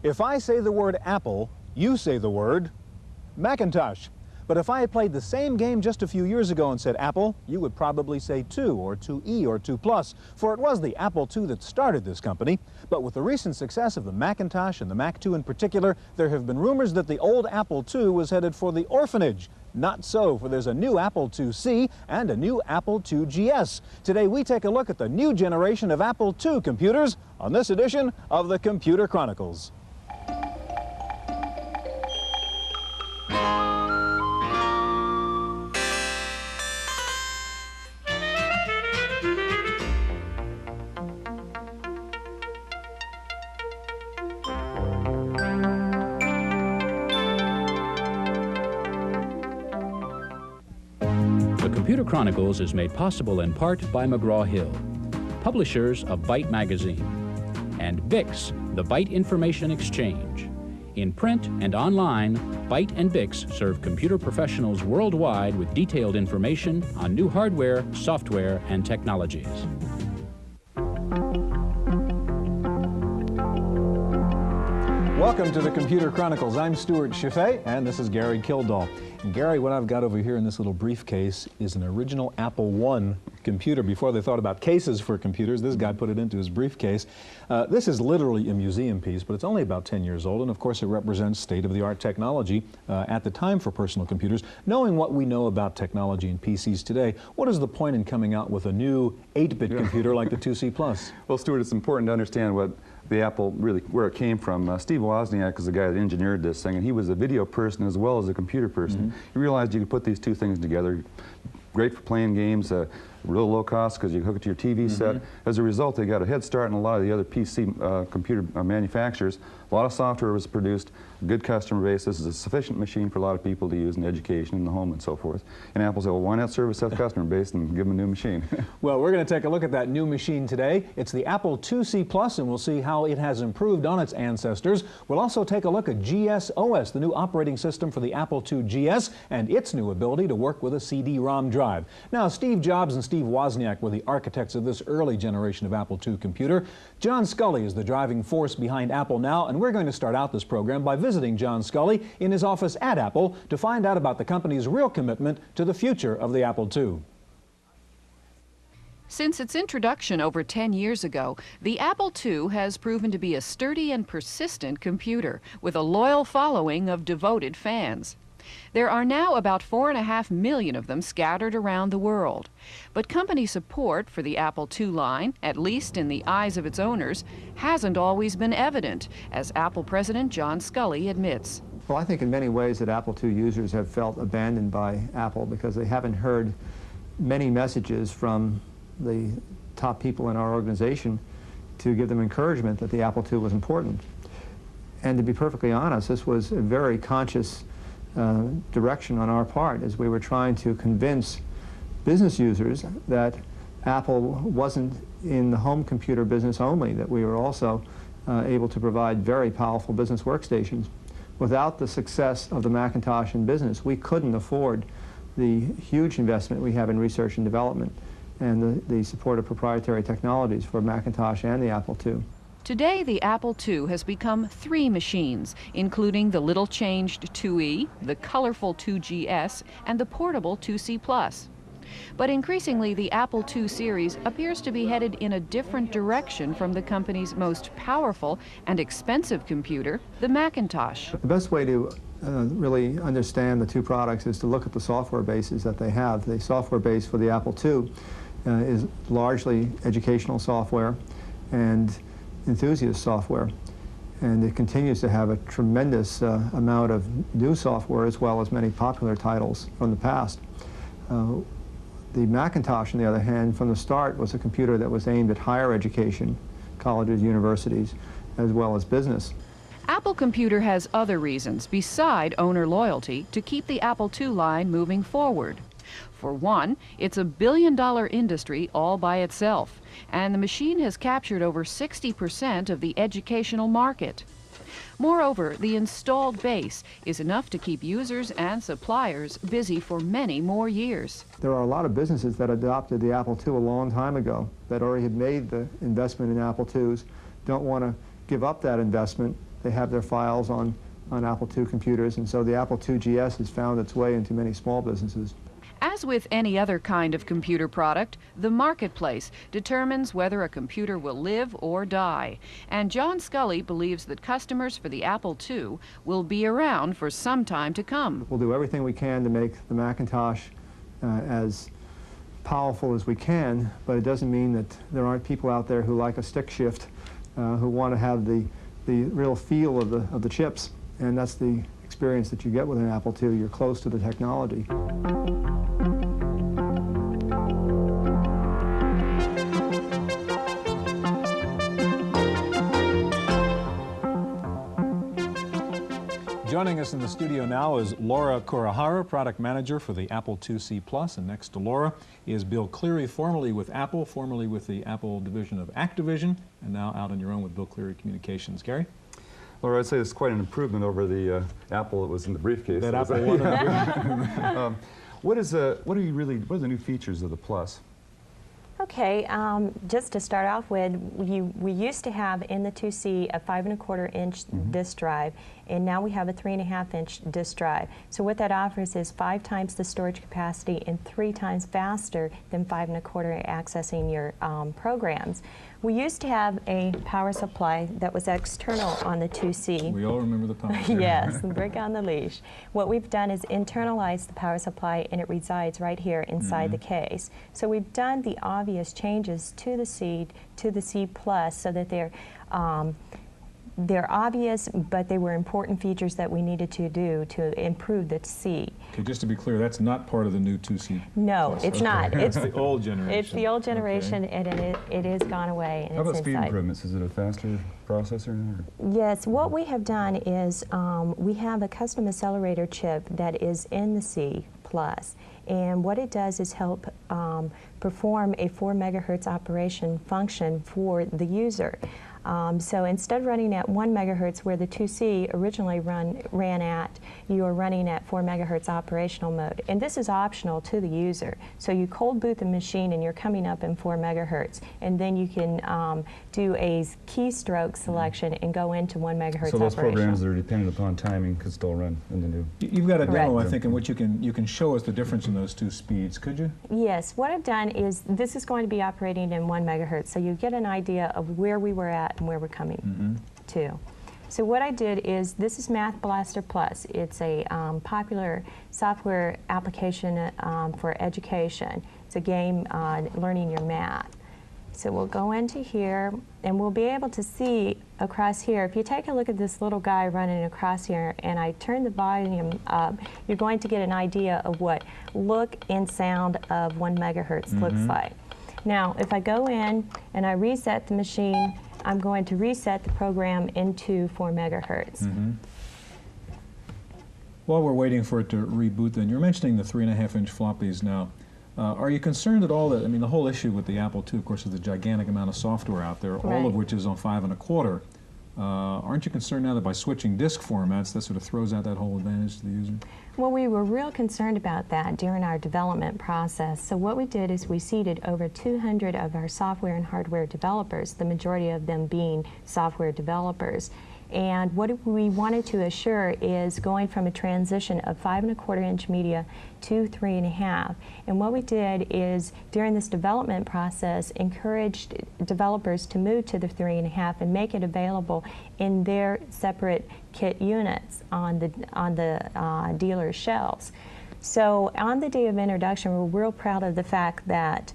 If I say the word Apple, you say the word Macintosh. But if I had played the same game just a few years ago and said Apple, you would probably say 2 or 2E or 2 Plus, for it was the Apple II that started this company. But with the recent success of the Macintosh and the Mac II in particular, there have been rumors that the old Apple II was headed for the orphanage. Not so, for there's a new Apple IIc and a new Apple II GS. Today we take a look at the new generation of Apple II computers on this edition of the Computer Chronicles. The Computer Chronicles is made possible in part by McGraw-Hill, publishers of Byte magazine, and BIX, the Byte Information Exchange. In print and online, Byte and BIX serve computer professionals worldwide with detailed information on new hardware, software, and technologies. Welcome to the Computer Chronicles. I'm Stewart Cheifet, and this is Gary Kildall. And Gary, what I've got over here in this little briefcase is an original Apple I computer. Before they thought about cases for computers, this guy put it into his briefcase. This is literally a museum piece, but it's only about 10 years old, and of course it represents state-of-the-art technology at the time for personal computers. Knowing what we know about technology and PCs today, what is the point in coming out with a new 8-bit computer like the IIc Plus? Well, Stuart, it's important to understand what the Apple really, where it came from. Steve Wozniak is the guy that engineered this thing, and he was a video person as well as a computer person. He realized you could put these two things together. Great for playing games, real low cost because you hook it to your TV set. As a result, they got a head start in a lot of the other PC computer manufacturers. A lot of software was produced, good customer base. This is a sufficient machine for a lot of people to use in education, in the home, and so forth. And Apple said, well, why not service that customer base and give them a new machine? Well, we're going to take a look at that new machine today. It's the Apple IIc Plus, and we'll see how it has improved on its ancestors. We'll also take a look at GSOS, the new operating system for the Apple II GS, and its new ability to work with a CD-ROM drive. Now, Steve Jobs and Steve Wozniak were the architects of this early generation of Apple II computer. John Sculley is the driving force behind Apple now, and we're going to start out this program by visiting John Sculley in his office at Apple to find out about the company's real commitment to the future of the Apple II. Since its introduction over 10 years ago, the Apple II has proven to be a sturdy and persistent computer with a loyal following of devoted fans. There are now about 4.5 million of them scattered around the world. But company support for the Apple II line, at least in the eyes of its owners, hasn't always been evident, as Apple President John Sculley admits. Well, I think in many ways that Apple II users have felt abandoned by Apple because they haven't heard many messages from the top people in our organization to give them encouragement that the Apple II was important. And to be perfectly honest, this was a very conscious direction on our part as we were trying to convince business users that Apple wasn't in the home computer business only, that we were also able to provide very powerful business workstations. Without the success of the Macintosh in business, we couldn't afford the huge investment we have in research and development and the support of proprietary technologies for Macintosh and the Apple II. Today, the Apple II has become 3 machines, including the little-changed IIe, the colorful IIgs, and the portable IIc Plus. But increasingly, the Apple II series appears to be headed in a different direction from the company's most powerful and expensive computer, the Macintosh. The best way to really understand the two products is to look at the software bases that they have. The software base for the Apple II is largely educational software and enthusiast software, and it continues to have a tremendous amount of new software as well as many popular titles from the past. The Macintosh, on the other hand, from the start was a computer that was aimed at higher education, colleges, universities, as well as business. Apple Computer has other reasons beside owner loyalty to keep the Apple II line moving forward. For one, it's a billion-dollar industry all by itself, and the machine has captured over 60% of the educational market. Moreover, the installed base is enough to keep users and suppliers busy for many more years. There are a lot of businesses that adopted the Apple II a long time ago that already had made the investment in Apple IIs, don't want to give up that investment they have their files on Apple II computers, and so the Apple II GS has found its way into many small businesses. As with any other kind of computer product, the marketplace determines whether a computer will live or die. And John Scully believes that customers for the Apple II will be around for some time to come. We'll do everything we can to make the Macintosh as powerful as we can, but it doesn't mean that there aren't people out there who like a stick shift, who want to have the real feel of the chips, and that's the experience that you get with an Apple II. You're close to the technology. Joining us in the studio now is Laura Kurihara, Product Manager for the Apple IIc Plus, and next to Laura is Bill Cleary, formerly with Apple, formerly with the Apple division of Activision, and now out on your own with Bill Cleary Communications. Gary? Laura, I'd say it's quite an improvement over the Apple that was in the briefcase. That Apple one. What are the new features of the Plus? Okay, just to start off with, we used to have in the 2C a 5¼ inch disk drive, and now we have a 3½ inch disk drive. So what that offers is 5 times the storage capacity and 3 times faster than 5¼ accessing your programs. We used to have a power supply that was external on the 2C. We all remember the power. Yes, the brick on the leash. What we've done is internalize the power supply, and it resides right here inside the case. So we've done the obvious changes to the C, to the C Plus, so that they're obvious, but they were important features that we needed to do to improve the C. Okay, just to be clear, that's not part of the new 2C. No, Plus. it's not. It's the old generation. It's the old generation, and it is gone away. And How about it's speed inside. improvements? Is it a faster processor? Or? Yes, what we have done is we have a custom accelerator chip that is in the C Plus, and what it does is help perform a 4 megahertz operation function for the user. So instead of running at 1 megahertz where the 2C originally ran at, you are running at 4 megahertz operational mode. And this is optional to the user. So you cold boot the machine and you're coming up in 4 megahertz. And then you can do a keystroke selection and go into 1 megahertz So those operational. programs that are dependent upon timing could still run in the new. You've got a demo, Correct. I think, in which you can show us the difference in those two speeds, could you? Yes, what I've done is this is going to be operating in 1 megahertz, so you get an idea of where we were at and where we're coming to. So what I did is, this is Math Blaster Plus. It's a popular software application for education. It's a game learning your math. So we'll go into here, and we'll be able to see across here. If you take a look at this little guy running across here, and I turn the volume up, you're going to get an idea of what look and sound of 1 megahertz looks like. Now, if I go in and I reset the machine, I'm going to reset the program into 4 megahertz. While we're waiting for it to reboot, then, you're mentioning the 3½ inch floppies now. Are you concerned at all that, I mean, the whole issue with the Apple II, of course, is the gigantic amount of software out there, all of which is on 5¼ Aren't you concerned now that by switching disk formats, that sort of throws out that whole advantage to the user? Well, we were real concerned about that during our development process. So what we did is we seeded over 200 of our software and hardware developers, the majority of them being software developers. And what we wanted to assure is going from a transition of 5¼ inch media to 3½. And what we did is, during this development process, encouraged developers to move to the 3½ and make it available in their separate kit units on the dealer's shelves. So on the day of introduction, we're real proud of the fact that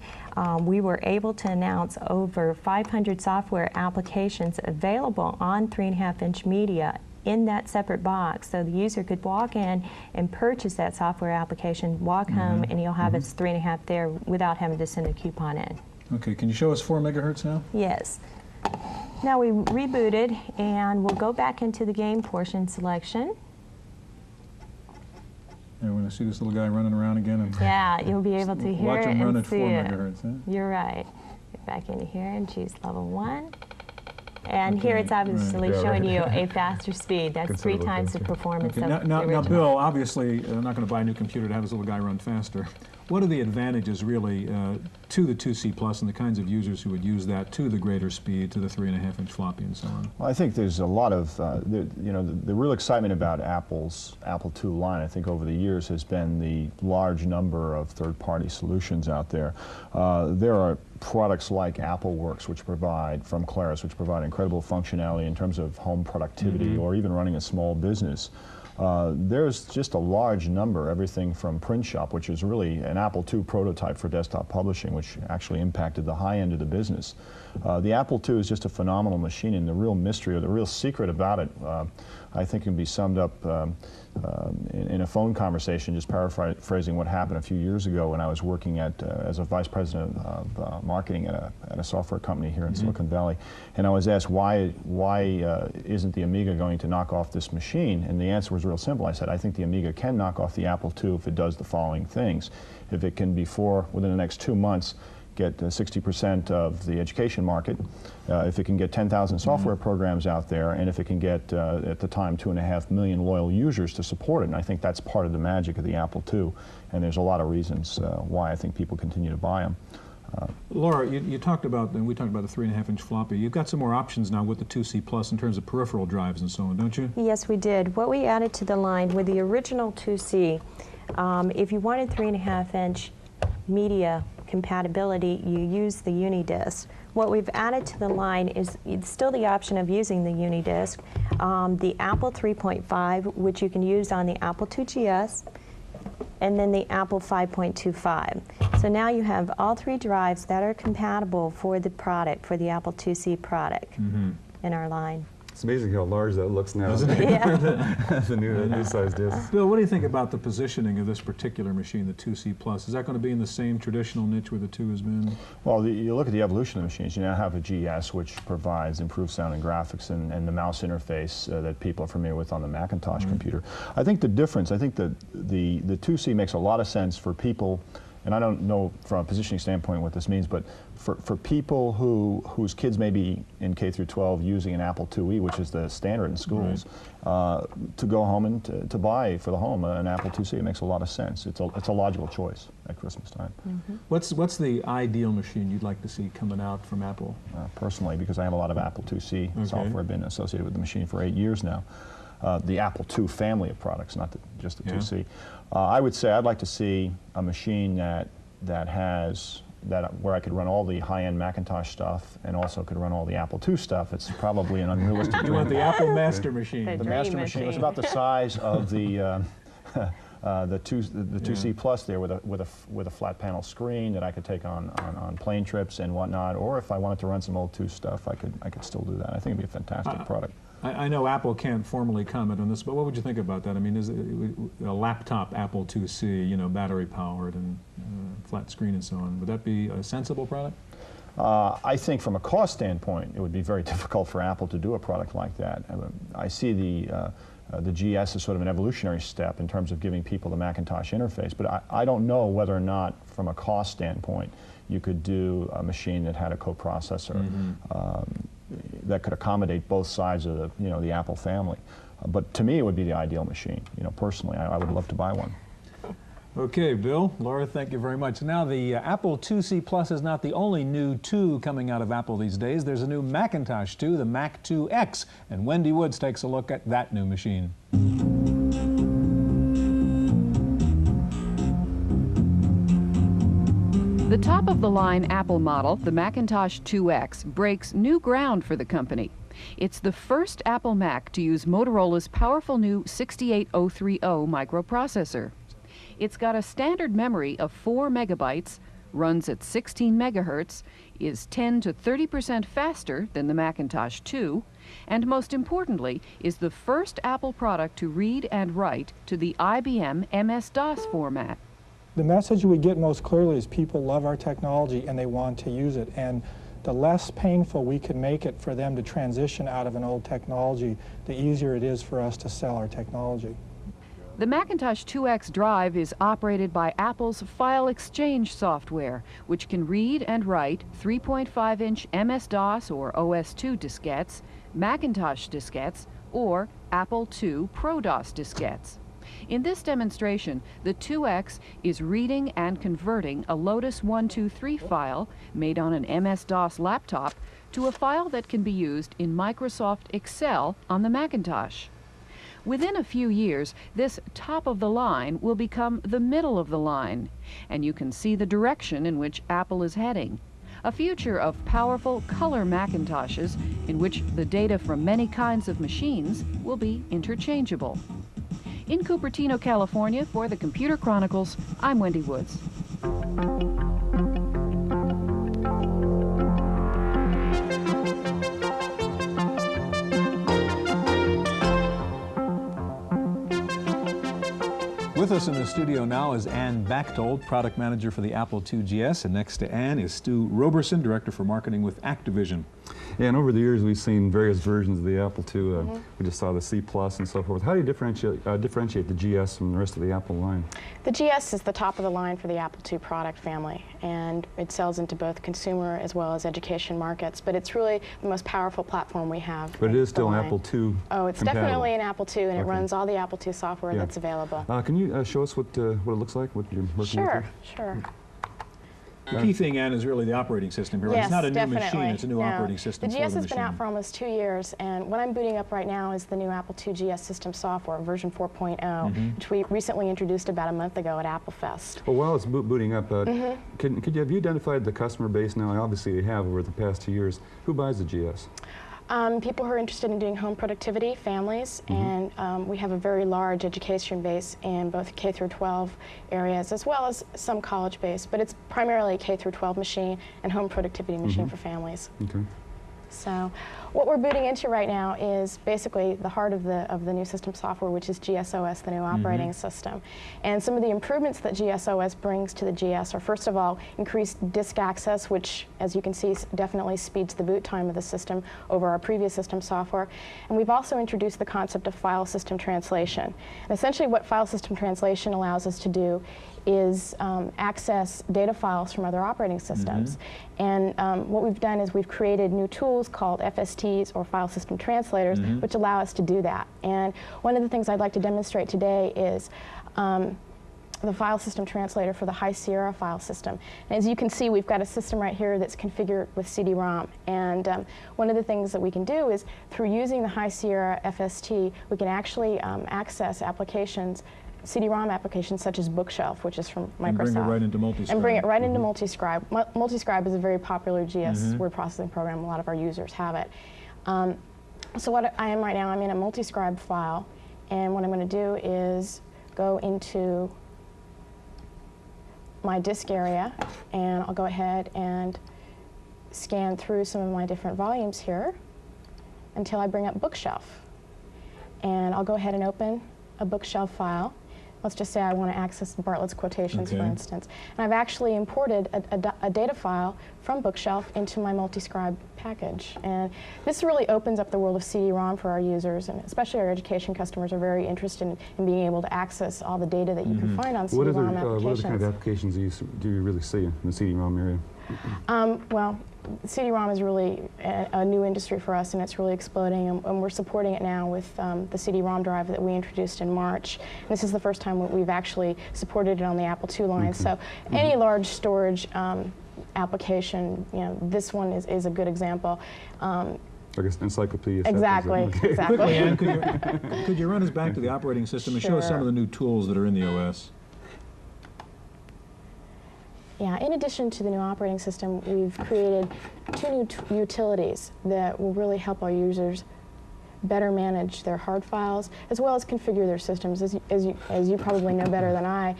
we were able to announce over 500 software applications available on 3½ inch media in that separate box, so the user could walk in and purchase that software application, walk home, and he'll have its 3½ there without having to send a coupon in. Okay, can you show us 4 megahertz now? Yes. Now we rebooted, and we'll go back into the game portion selection. And we're going to see this little guy running around again. And Yeah, you'll be able to hear watch it him run and at see 4 it. megahertz. Huh? You're right. Get back into here and choose level 1. And here it's obviously showing you a faster speed. That's 3 times the performance Okay, of the now original. Bill, obviously, I'm not going to buy a new computer to have this little guy run faster. What are the advantages really to the 2C Plus and the kinds of users who would use that, to the greater speed, to the 3.5-inch floppy and so on? Well, I think there's a lot of, the real excitement about Apple's Apple II line, I think over the years, has been the large number of third-party solutions out there. There are products like AppleWorks, which provide, from Claris, which provide incredible functionality in terms of home productivity or even running a small business. There's just a large number, everything from Print Shop, which is really an Apple II prototype for desktop publishing, which actually impacted the high end of the business. The Apple II is just a phenomenal machine, and the real mystery or the real secret about it, I think, can be summed up in a phone conversation, just paraphrasing what happened a few years ago when I was working as a vice president of marketing at a software company here in Silicon Valley, and I was asked why isn't the Amiga going to knock off this machine, and the answer was real simple. I said, I think the Amiga can knock off the Apple II if it does the following things. If it can, within the next 2 months, get 60% of the education market, if it can get 10,000 software programs out there, and if it can get, at the time, 2.5 million loyal users to support it. And I think that's part of the magic of the Apple II, and there's a lot of reasons why I think people continue to buy them. Laura, you talked about, and we talked about the 3.5-inch floppy. You've got some more options now with the 2C Plus in terms of peripheral drives and so on, don't you? Yes, we did. What we added to the line with the original 2C, if you wanted 3.5-inch media compatibility, you use the UniDisc. What we've added to the line is still the option of using the UniDisc, the Apple 3.5, which you can use on the Apple II GS, and then the Apple 5.25. So now you have all 3 drives that are compatible for the product, for the Apple IIc product in our line. It's amazing how large that looks now. Yeah. The new size disc. Bill, what do you think about the positioning of this particular machine, the 2C Plus? Is that going to be in the same traditional niche where the 2 has been? Well, you look at the evolution of the machines. You now have a GS, which provides improved sound and graphics, and the mouse interface that people are familiar with on the Macintosh computer. I think the difference, I think the 2C makes a lot of sense for people, and I don't know from a positioning standpoint what this means, but for people whose kids may be in K through 12 using an Apple IIe, which is the standard in schools, to go home and to buy for the home an Apple IIc, it makes a lot of sense. It's a logical choice at Christmas time. What's the ideal machine you'd like to see coming out from Apple? Personally, because I have a lot of Apple IIc software, I've been associated with the machine for 8 years now. The Apple II family of products, not just the 2C. I would say I'd like to see a machine where I could run all the high-end Macintosh stuff and also could run all the Apple II stuff. It's probably an unrealistic dream. You want the Apple Master Machine. The Master Machine was about the size of the 2C Plus there, with a flat panel screen that I could take on plane trips and whatnot. Or if I wanted to run some old 2 stuff, I could still do that. I think it'd be a fantastic product. I know Apple can't formally comment on this, but what would you think about that? I mean, is it a laptop Apple IIc, you know, battery powered and flat screen and so on? Would that be a sensible product? I think from a cost standpoint, it would be very difficult for Apple to do a product like that. I see the GS as sort of an evolutionary step in terms of giving people the Macintosh interface, but I don't know whether or not, from a cost standpoint, you could do a machine that had a coprocessor that could accommodate both sides of the Apple family. But to me, it would be the ideal machine. Personally, I would love to buy one. Okay, Bill, Laura, thank you very much. Now, the Apple IIc Plus is not the only new 2 coming out of Apple these days. There's a new Macintosh 2, the Mac 2X, and Wendy Woods takes a look at that new machine. The top-of-the-line Apple model, the Macintosh 2X, breaks new ground for the company. It's the first Apple Mac to use Motorola's powerful new 68030 microprocessor. It's got a standard memory of 4 megabytes, runs at 16 megahertz, is 10 to 30% faster than the Macintosh 2, and most importantly, is the first Apple product to read and write to the IBM MS-DOS format. The message we get most clearly is people love our technology and they want to use it. And the less painful we can make it for them to transition out of an old technology, the easier it is for us to sell our technology. The Macintosh 2X drive is operated by Apple's file exchange software, which can read and write 3.5-inch MS-DOS or OS/2 diskettes, Macintosh diskettes, or Apple II Pro-DOS diskettes. In this demonstration, the 2X is reading and converting a Lotus 123 file made on an MS-DOS laptop to a file that can be used in Microsoft Excel on the Macintosh. Within a few years, this top of the line will become the middle of the line, and you can see the direction in which Apple is heading. A future of powerful color Macintoshes in which the data from many kinds of machines will be interchangeable. In Cupertino, California, for the Computer Chronicles, I'm Wendy Woods. With us in the studio now is Ann Bachtold, Product Manager for the Apple II GS, and next to Ann is Stu Roberson, Director for Marketing with Activision. Yeah, and over the years we've seen various versions of the Apple II. We just saw the C Plus and so forth. How do you differentiate the GS from the rest of the Apple line? The GS is the top of the line for the Apple II product family, and it sells into both consumer as well as education markets, but it's really the most powerful platform we have. But it is still an Apple II Oh, it's compatible. definitely an Apple II, and it runs all the Apple II software that's available. Can you show us what it looks like, what you're working with? Sure. The key thing, Ann, is really the operating system here. Yes, It's not a definitely. new machine, it's a new operating system The for GS the has been out for almost 2 years, and what I'm booting up right now is the new Apple II GS system software, version 4.0, which we recently introduced about a month ago at Apple Fest. Well, while it's booting up, have you identified the customer base now? Obviously you have over the past 2 years. Who buys the GS? People who are interested in doing home productivity, families, and we have a very large education base in both K through 12 areas as well as some college base, but it's primarily a K through 12 machine and home productivity machine for families. Okay. So what we're booting into right now is basically the heart of the new system software, which is GSOS, the new operating system. And some of the improvements that GSOS brings to the GS are, first of all, increased disk access, which, as you can see, definitely speeds the boot time of the system over our previous system software. And we've also introduced the concept of file system translation. And essentially what file system translation allows us to do is access data files from other operating systems. And what we've done is we've created new tools called FSTs, or file system translators, which allow us to do that. And one of the things I'd like to demonstrate today is the file system translator for the High Sierra file system. And as you can see, we've got a system right here that's configured with CD-ROM. And one of the things that we can do is, through using the High Sierra FST, we can actually access applications, CD-ROM applications such as Bookshelf, which is from Microsoft. And bring it right into Multiscribe. And bring it right into Multiscribe. Multiscribe is a very popular GS word processing program. A lot of our users have it. So what I am right now, I'm in a Multiscribe file, and what I'm going to do is go into my disk area, and I'll go ahead and scan through some of my different volumes here until I bring up Bookshelf. And I'll go ahead and open a Bookshelf file. Let's just say I want to access Bartlett's quotations, for instance. And I've actually imported a data file from Bookshelf into my Multiscribe package. And this really opens up the world of CD-ROM for our users, and especially our education customers are very interested in being able to access all the data that you can find on CD-ROM applications. What other kind of applications do you really see in the CD-ROM area? Well, CD-ROM is really a new industry for us, and it's really exploding, and we're supporting it now with the CD-ROM drive that we introduced in March. And this is the first time we've actually supported it on the Apple II line. So any large storage application, this one is a good example. I guess encyclopedia. Exactly. Okay. Exactly. Quickly, Ann, could you run us back to the operating system and show us some of the new tools that are in the OS? Yeah, in addition to the new operating system, we've created 2 new utilities that will really help our users better manage their hard files, as well as configure their systems. As you probably know better than I,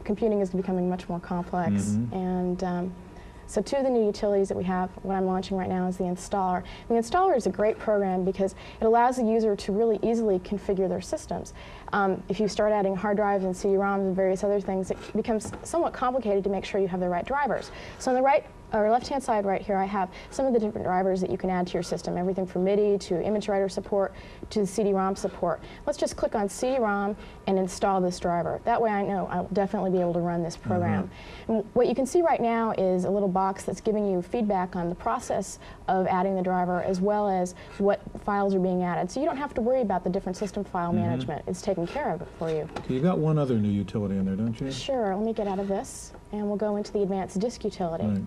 computing is becoming much more complex. And so 2 of the new utilities that we have, what I'm launching right now, is the installer. The installer is a great program because it allows the user to really easily configure their systems. If you start adding hard drives and CD-ROMs and various other things, it becomes somewhat complicated to make sure you have the right drivers. So on the right our left-hand side right here, I have some of the different drivers that you can add to your system, everything from MIDI to image writer support to CD-ROM support. Let's just click on CD-ROM and install this driver. That way I know I'll definitely be able to run this program. And what you can see right now is a little box that's giving you feedback on the process of adding the driver as well as what files are being added. So you don't have to worry about the different system file management. It's taken care of it for you. You've got one other new utility in there, don't you? Sure, let me get out of this and we'll go into the advanced disk utility. Right.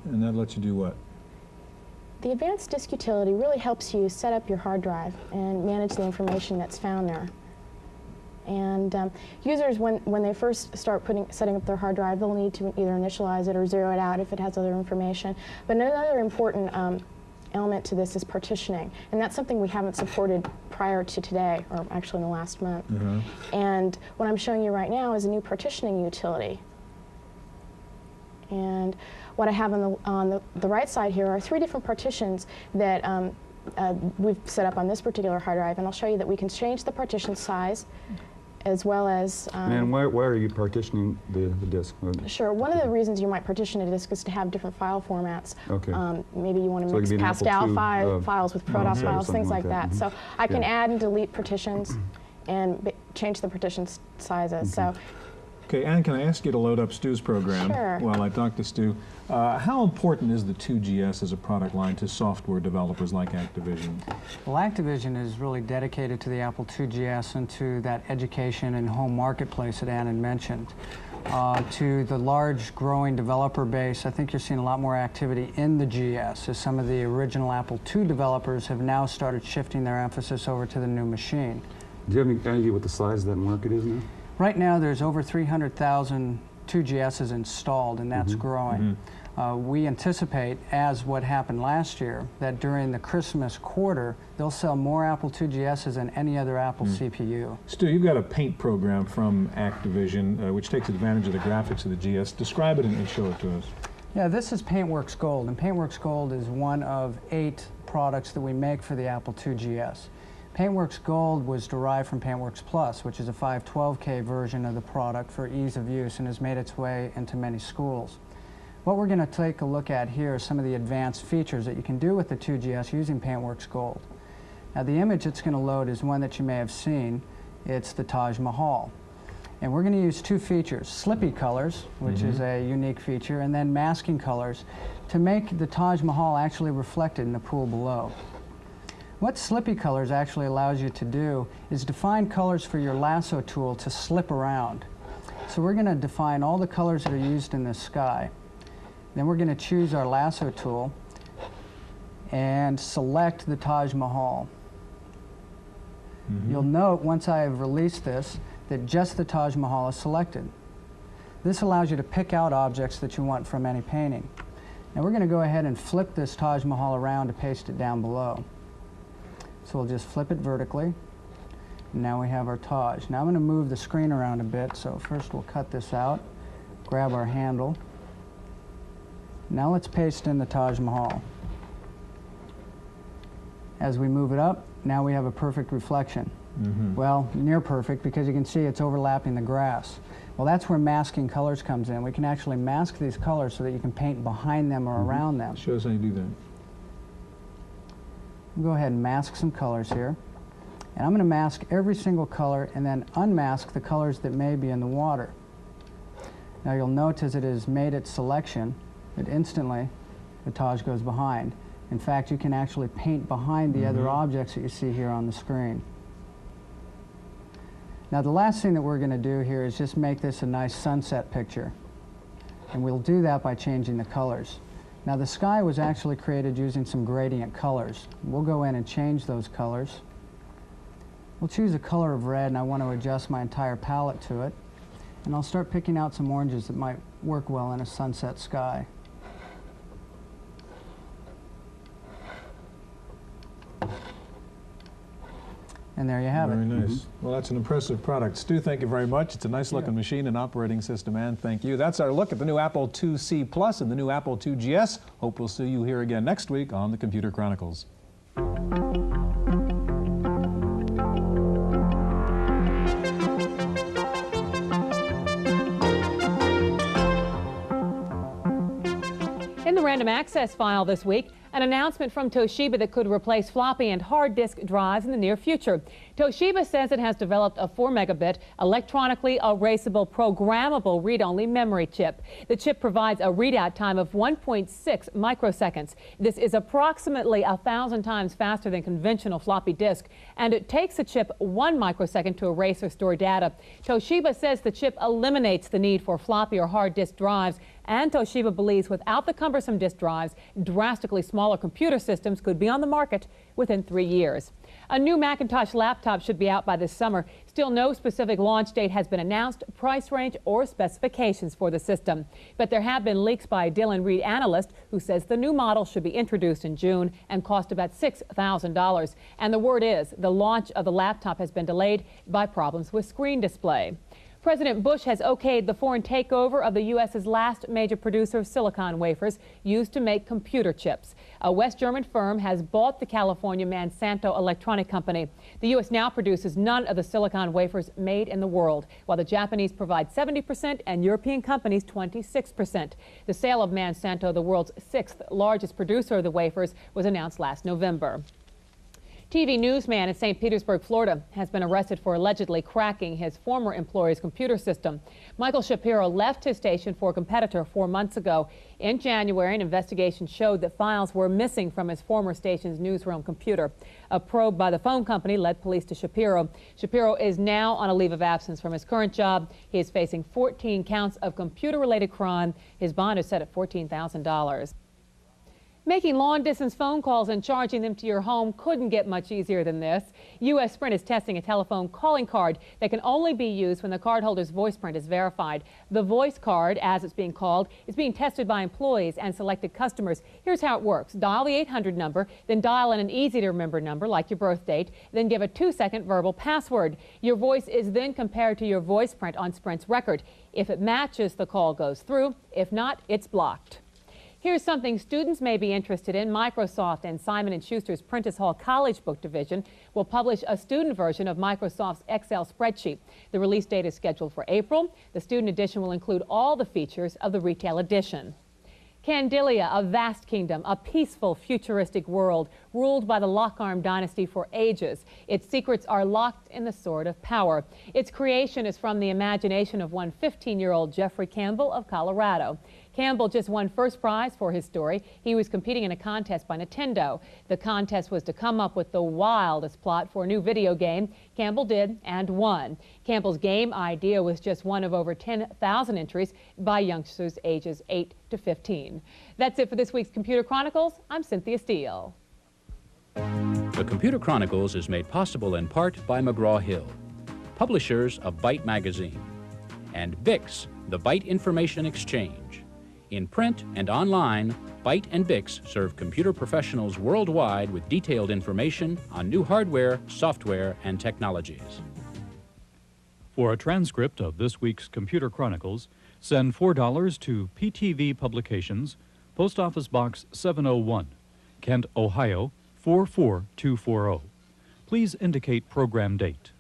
And that lets you do what? The advanced disk utility really helps you set up your hard drive and manage the information that's found there. And users, when they first start setting up their hard drive, they'll need to either initialize it or zero it out if it has other information. But another important element to this is partitioning, and that's something we haven't supported prior to today, or actually in the last month. And what I'm showing you right now is a new partitioning utility. And what I have on the right side here are 3 different partitions that we've set up on this particular hard drive, and I'll show you that we can change the partition size as well as... and why are you partitioning the disk? Sure. One of the reasons you might partition a disk is to have different file formats. Okay. Maybe you want to mix Pascal files with Protos files, things like that. So I can add and delete partitions and change the partition sizes. So. Okay, Ann, can I ask you to load up Stu's program while I talk to Stu? How important is the 2GS as a product line to software developers like Activision? Well, Activision is really dedicated to the Apple 2GS and to that education and home marketplace that Ann had mentioned. To the large growing developer base, I think you're seeing a lot more activity in the GS as some of the original Apple II developers have now started shifting their emphasis over to the new machine. Do you have any idea what the size of that market is now? Right now, there's over 300,000 2GSs installed, and that's growing. We anticipate, as what happened last year, that during the Christmas quarter, they'll sell more Apple 2GSs than any other Apple CPU. Stu, you've got a paint program from Activision, which takes advantage of the graphics of the GS. Describe it and show it to us. Yeah, this is PaintWorks Gold, and PaintWorks Gold is one of 8 products that we make for the Apple 2GS. PaintWorks Gold was derived from PaintWorks Plus, which is a 512K version of the product for ease of use and has made its way into many schools. What we're going to take a look at here are some of the advanced features that you can do with the 2GS using PaintWorks Gold. Now, the image it's going to load is one that you may have seen. It's the Taj Mahal. And we're going to use 2 features, Slippy colors, which is a unique feature, and then masking colors to make the Taj Mahal actually reflected in the pool below. What Slippy colors actually allows you to do is define colors for your lasso tool to slip around. So we're going to define all the colors that are used in the sky. Then we're going to choose our lasso tool and select the Taj Mahal. You'll note once I have released this that just the Taj Mahal is selected. This allows you to pick out objects that you want from any painting. Now we're going to go ahead and flip this Taj Mahal around to paste it down below. So we'll just flip it vertically. And now we have our Taj. Now I'm going to move the screen around a bit. So first we'll cut this out, grab our handle. Now let's paste in the Taj Mahal. As we move it up, now we have a perfect reflection. Well, near perfect, because you can see it's overlapping the grass. Well, that's where masking colors comes in. We can actually mask these colors so that you can paint behind them or around them. Show us how you do that. We'll go ahead and mask some colors here. And I'm going to mask every single color and then unmask the colors that may be in the water. Now you'll note as it has made its selection that instantly the Taj goes behind. In fact, you can actually paint behind the other objects that you see here on the screen. Now the last thing that we're going to do here is just make this a nice sunset picture. And we'll do that by changing the colors. Now the sky was actually created using some gradient colors. We'll go in and change those colors. We'll choose a color of red, and I want to adjust my entire palette to it. And I'll start picking out some oranges that might work well in a sunset sky. And there you have it. Very nice. Well, that's an impressive product. Stu, thank you very much. It's a nice-looking machine and operating system, and thank you. That's our look at the new Apple IIc Plus and the new Apple II GS. Hope we'll see you here again next week on the Computer Chronicles. random access file this week. An announcement from Toshiba that could replace floppy and hard disk drives in the near future. Toshiba says it has developed a 4 megabit electronically erasable programmable read-only memory chip. The chip provides a readout time of 1.6 microseconds. This is approximately 1,000 times faster than conventional floppy disk, and it takes a chip 1 microsecond to erase or store data. Toshiba says the chip eliminates the need for floppy or hard disk drives, and Toshiba believes without the cumbersome disk drives, drastically smaller computer systems could be on the market within 3 years. A new Macintosh laptop should be out by this summer. Still, no specific launch date has been announced, price range, or specifications for the system. But there have been leaks by a Dylan Reed analyst who says the new model should be introduced in June and cost about $6,000. And the word is the launch of the laptop has been delayed by problems with screen display. President Bush has okayed the foreign takeover of the U.S.'s last major producer of silicon wafers used to make computer chips. A West German firm has bought the California Monsanto Electronic Company. The U.S. now produces none of the silicon wafers made in the world, while the Japanese provide 70% and European companies 26%. The sale of Monsanto, the world's 6th largest producer of the wafers, was announced last November. TV newsman in St. Petersburg, Florida, has been arrested for allegedly cracking his former employer's computer system. Michael Shapiro left his station for a competitor 4 months ago. In January, an investigation showed that files were missing from his former station's newsroom computer. A probe by the phone company led police to Shapiro. Shapiro is now on a leave of absence from his current job. He is facing 14 counts of computer-related crime. His bond is set at $14,000. Making long-distance phone calls and charging them to your home couldn't get much easier than this. U.S. Sprint is testing a telephone calling card that can only be used when the cardholder's voice print is verified. The voice card, as it's being called, is being tested by employees and selected customers. Here's how it works. Dial the 800 number, then dial in an easy-to-remember number like your birth date, then give a 2-second verbal password. Your voice is then compared to your voice print on Sprint's record. If it matches, the call goes through. If not, it's blocked. Here's something students may be interested in. Microsoft and Simon & Schuster's Prentice Hall College Book Division will publish a student version of Microsoft's Excel spreadsheet. The release date is scheduled for April. The student edition will include all the features of the retail edition. Candilia, a vast kingdom, a peaceful, futuristic world ruled by the Lock-Arm dynasty for ages. Its secrets are locked in the sword of power. Its creation is from the imagination of one 15-year-old Jeffrey Campbell of Colorado. Campbell just won first prize for his story. He was competing in a contest by Nintendo. The contest was to come up with the wildest plot for a new video game. Campbell did and won. Campbell's game idea was just one of over 10,000 entries by youngsters ages 8 to 15. That's it for this week's Computer Chronicles. I'm Cynthia Steele. The Computer Chronicles is made possible in part by McGraw-Hill, publishers of Byte magazine, and VIX, the Byte Information Exchange. In print and online, Byte and VIX serve computer professionals worldwide with detailed information on new hardware, software, and technologies. For a transcript of this week's Computer Chronicles, send $4 to PTV Publications, Post Office Box 701, Kent, Ohio 44240. Please indicate program date.